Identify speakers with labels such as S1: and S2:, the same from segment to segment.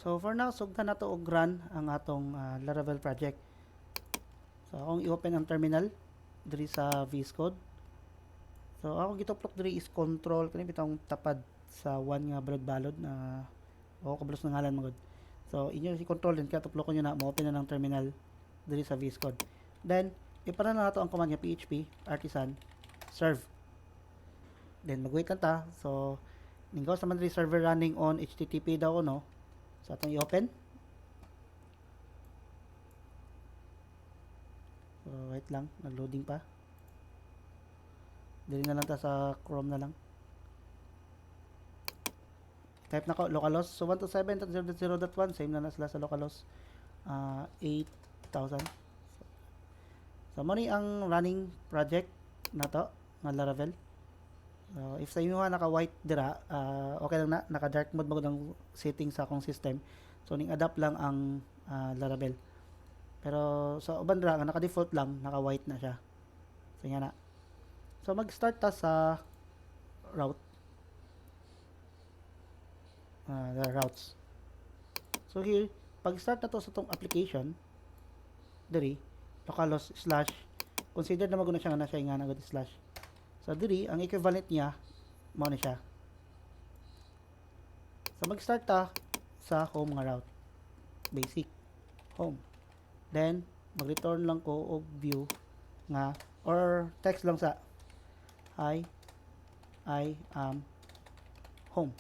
S1: So for now, sugdan na to og run ang atong Laravel project. So akong i-open ang terminal diri sa VS Code. So akong gituplok diri is control kani bitong tapad sa 1 nga balod-balod na kablos ng ngalan magod. So inyo si control din kaya tuplokon niyo na mo-open na ng terminal diri sa VS Code. Then iparan na nato ang command nga php artisan serve. Then mag-wait lang ta. So ninggaw sa man diri server running on HTTP daw no. So atong i-open. So wait lang, nag-loading pa. Dili na lang ta sa Chrome na lang. Type na ko localhost. So 127.0.0.1 same na sila sa localhost. 8,000. So mo ni ang running project na to nga Laravel. So if sa inyo naka white dira, okay lang na naka dark mode magud ang setting sa akong system. So ning adapt lang ang Laravel. Pero sa uban dira nga naka default lang, naka white na siya. So nga na. So mag-start ta sa route. The routes. So here, pag-start na to sa tong application, diri, localhost slash, consider na maguna siya nga na siya nga nagod slash. So diri, ang equivalent niya, mo na siya. So mag-start ta sa home nga route. Basic. Home. Then, mag-return lang ko og view nga, or text lang sa Hi, I am home.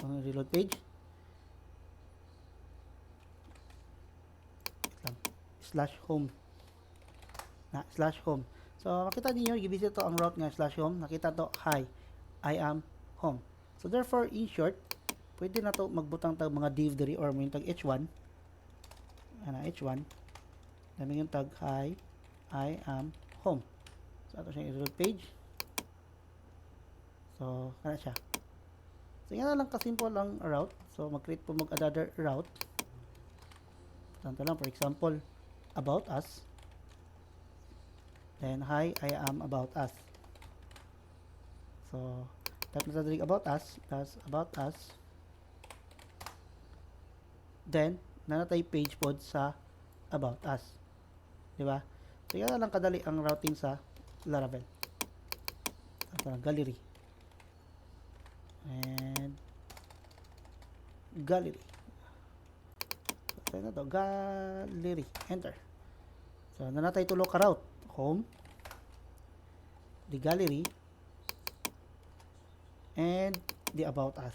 S1: Reload page. Slash home. Slash home. So, makita niyo i-visit to ang route nga slash home. Nakita to, hi, I am home. So, therefore, in short, pwede na to magbutang tag mga div diri or may tag h1. H1. Dami yung tag, hi, I am home. So, ito siya yung reload page. So, kana siya. So, yan na lang kasimple ang route. So, mag-create po mag-another route. Tanto lang, for example, about us. Then, hi, I am about us. So, type na sa about us. That's about us. Then, nanatay page pod sa about us. Diba? So, yan na lang kadali ang routing sa Laravel. Ito na, gallery. And gallery. So, na to, gallery. Enter. So, nanatay tulo ka route. Home, the gallery, and the about us.